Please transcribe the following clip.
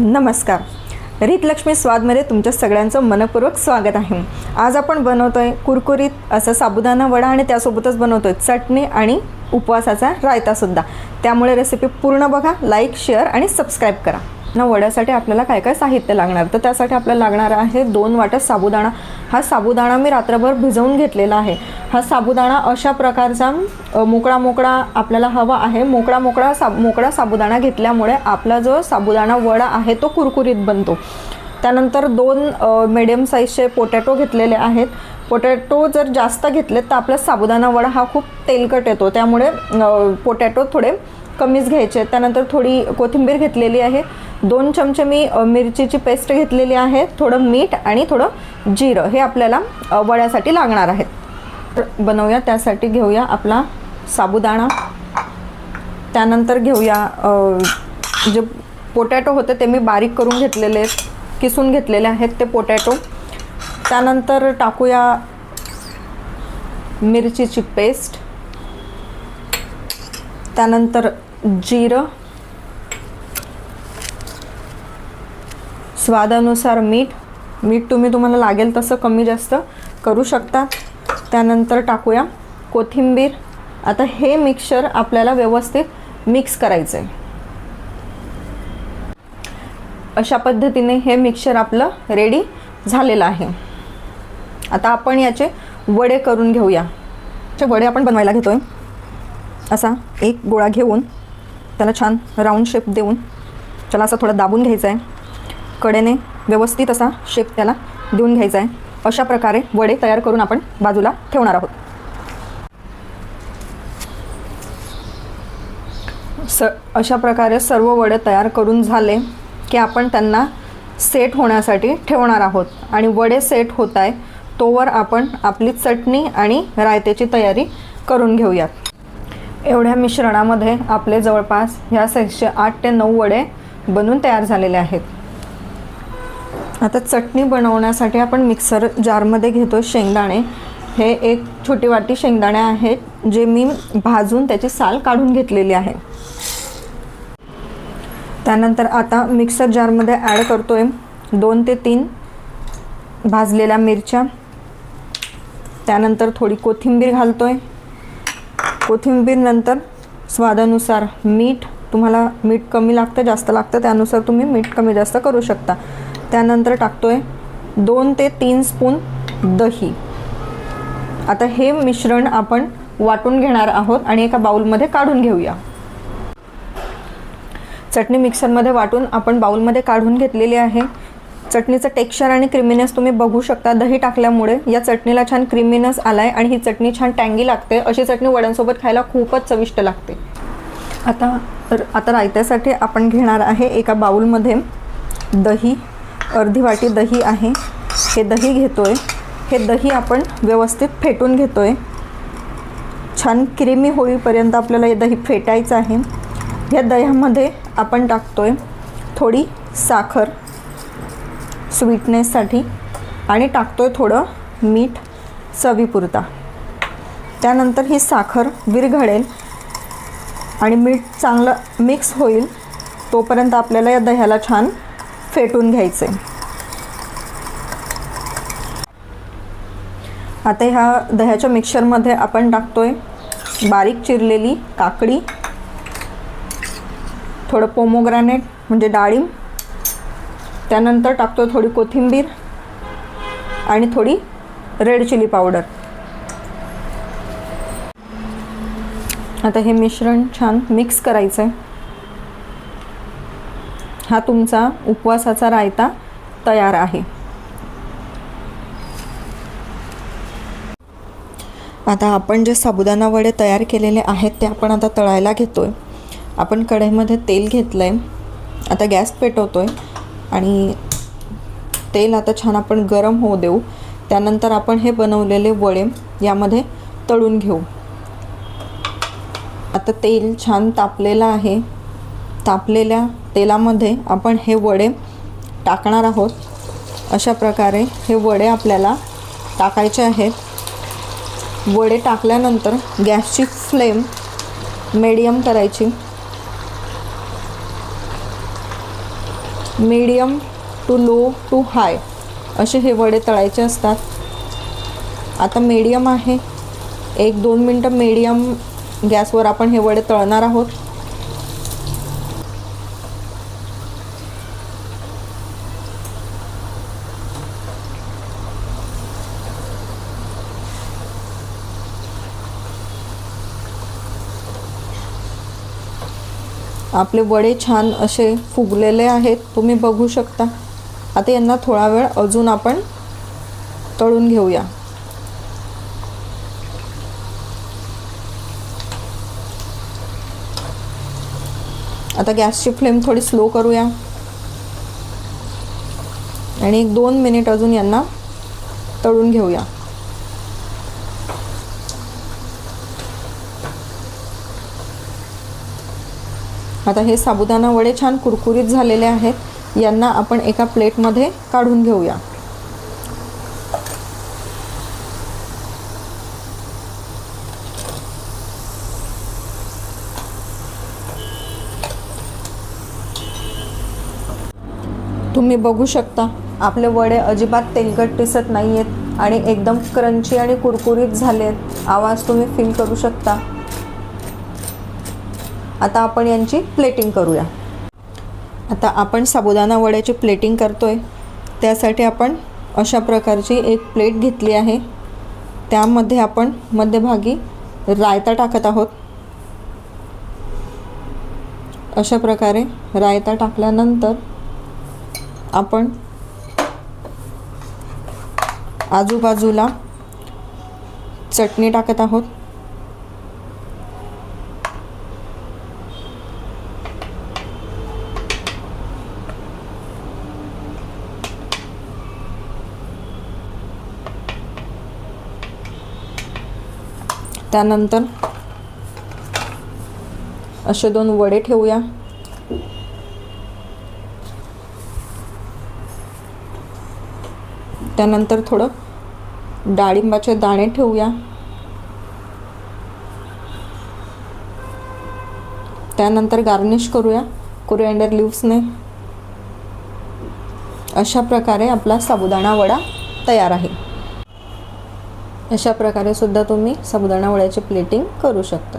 नमस्कार. रीतलक्ष्मी स्वादमध्ये तुमच्या सगळ्यांचं मनपूर्वक स्वागत आहे. आज आपण बनवतोय कुरकुरीत असं साबुदाणा वडा आणि त्यासोबतच बनवतोय चटणी आणि उपवासाचा रायता सुद्धा. त्यामुळे रेसिपी पूर्ण बघा, लाईक, शेअर आणि सबस्क्राईब करा. ना वड्यासाठी आपल्याला काय काय साहित्य लागणार तर त्यासाठी आपल्याला लागणार आहे 2 वाट्या साबुदाणा. हा साबुदाणा मी रात्रभर भिजवून घेतलेला आहे. हा साबुदाणा अशा प्रकारचा मोकळा आपल्याला हवा आहे. मोकळा साबुदाणा घेतल्यामुळे आपला जो साबुदाणा वडा आहे तो कुरकुरीत बनतो. त्यानंतर 2 मीडियम साईजचे पोटॅटो घेतलेले आहेत. पोटॅटो जर जास्त घेतले तर आपला साबुदाणा वडा हा खूप तेलकट येतो, त्यामुळे पोटॅटो थोडे कमीच घ्यायचे. त्यानंतर थोडी कोथिंबीर घेतलेली आहे. 2 चमचे मी मिरचीची पेस्ट घेतलेली आहे. थोडं मीठ आणि थोडं जिरं हे आपल्याला वड्यासाठी लागणार आहेत. तर बनवूया. त्यासाठी घेऊया आपला साबुदाणा. त्यानंतर घेऊया जे पोटॅटो होते ते मी बारीक करून घेतलेले, किसून घेतलेले आहेत ते पोटॅटो. त्यानंतर टाकूया मिरचीची पेस्ट. त्यानंतर जिरं, स्वादानुसार मीठ तुम्हाला लागेल तसं कमी जास्त करू शकता. त्यानंतर टाकूया कोथिंबीर. आता हे मिक्सचर आपल्याला व्यवस्थित मिक्स करायचं आहे. अशा पद्धतीने हे मिक्सचर आपलं रेडी झालेलं आहे. आता आपण याचे वडे करून घेऊया. ते वडे आपण बनवायला घेतोय. असा एक गोळा घेऊन त्याला छान राऊंड शेप देऊन त्याला असं थोडं दाबून घ्यायचं आहे. कडेने व्यवस्थित असा शेप त्याला देऊन घ्यायचा आहे. अशा प्रकारे वडे तयार करून आपण बाजूला ठेवणार आहोत. अशा प्रकारे सर्व वडे तयार करून झाले की आपण त्यांना सेट होण्यासाठी ठेवणार आहोत. आणि वडे सेट होत आहे तोवर आपण आपली चटणी आणि रायत्याची तयारी करून घेऊयात. एवढ्या मिश्रणामध्ये आपले जवळपास ह्या साईजचे 8 ते 9 वडे बनून तयार झालेले आहेत. आता चटणी बनवण्यासाठी आपण मिक्सर जारमध्ये घेतो शेंगदाणे. हे 1 छोटी वाटी शेंगदाणे आहेत जे मी भाजून त्याची साल काढून घेतलेली आहे. त्यानंतर आता मिक्सर जारमध्ये ॲड करतोय 2 ते 3 भाजलेल्या मिरच्या. त्यानंतर थोडी कोथिंबीर घालतोय. कोथिंबीर नंतर स्वादानुसार मीठ. तुम्हाला मीठ कमी लागतं जास्त लागतं त्यानुसार तुम्ही मीठ कमी जास्त करू शकता. त्यानंतर टाकतोय 2 ते 3 स्पून दही. आता हे मिश्रण आपण वाटून घेणार आहोत आणि एका बाउलमध्ये काढून घेऊया. चटणी मिक्सरमध्ये वाटून आपण बाउलमध्ये काढून घेतलेली आहे. चटणीचं टेक्स्चर आणि क्रीमीनेस तुम्ही बघू शकता. दही टाकल्यामुळे या चटणीला छान क्रीमीनेस आलाय आणि ही चटणी छान टँगी लागते. अशी चटणी वड्यांसोबत खायला खूपच चविष्ट लागते. आता रायत्यासाठी आपण घेणार आहे एका बाउलमध्ये दही. अर्धी वाटी दही आहे. हे दही घेतोय. हे दही आपण व्यवस्थित फेटून घेतोय. छान क्रीमी होईपर्यंत आपल्याला हे दही फेटायचं आहे. या दह्यामध्ये आपण टाकतोय थोडी साखर स्वीटनेससाठी आणि टाकतोय थोडं मीठ चवीपुरता. त्यानंतर ही साखर विरघळेल आणि मीठ चांगलं मिक्स होईल तोपर्यंत आपल्याला या दह्याला छान फेटून घ्यायचे. आता ह्या दह्याच्या मिक्सचरमध्ये आपण टाकतोय बारीक चिरलेली काकडी, थोडं पोमोग्रॅनेट म्हणजे डाळिंब. त्यानंतर टाकतोय थोडी कोथिंबीर आणि थोडी रेड चिली पावडर. आता हे मिश्रण छान मिक्स करायचं आहे. हा तुमचा उपवासाचा रायता तयार आहे. आता आपण जे साबुदाणा वडे तयार केलेले आहेत ते आपण आता तळायला घेतोय. आपण कढईमध्ये तेल घेतलं आहे. आता गॅस पेटवतोय आणि तेल आता छान आपण गरम होऊ देऊ. त्यानंतर आपण हे बनवलेले वडे यामध्ये तळून घेऊ. आता तेल छान तापलेलं आहे. तापलेल्या तेलामध्ये आपण हे वडे टाकणार आहोत. अशा प्रकारे हे वडे आपल्याला टाकायचे आहेत. वडे टाकल्यानंतर गॅसची फ्लेम मीडियम करायची. मीडियम टू लो टू हाय असे हे वडे तळायचे असतात. आता मीडियम आहे, 1-2 मिनटं मीडियम गॅसवर आपण हे वडे तळणार आहोत. आपले वडे छान असे फुगलेले आहेत, तुम्ही बघू शकता. आता यांना थोडा वेळ अजून आपण तळून घेऊया. आता गॅसची फ्लेम थोडी स्लो करूया आणि 1-2 मिनिट अजून यांना तळून घेऊया. आता हे साबुदाणा वडे छान कुरकुरीत झालेले आहेत. यांना आपण एका प्लेटमध्ये काढून घेऊया. तुम्ही बघू शकता आपले वडे अजिबात तेलकट दिसत नाही आहेत आणि एकदम क्रंची आणि कुरकुरीत झाले आहेत. आवाज तुम्ही फील करू शकता. आता आपण यांची प्लेटिंग करूया. आता आपण साबुदाणा वड्याची प्लेटिंग करतोय. त्यासाठी आपण अशा प्रकारची एक प्लेट घेतली आहे. त्यामध्ये आपण मध्यभागी रायता टाकत आहोत. अशा प्रकारे रायता टाकल्यानंतर आपण आजूबाजूला चटणी टाकत आहोत. त्यानंतर असे 2 वडे ठेवूया. त्यानंतर थोडं डाळिंबाचे दाणे ठेवूया. त्यानंतर गार्निश करूया कोरिएंडर लीव्सने. अशा प्रकारे आपला साबुदाणा वडा तयार आहे. अशा प्रकारे सुद्धा तुम्ही साबुदाणा वड्याची प्लेटिंग करू शकता.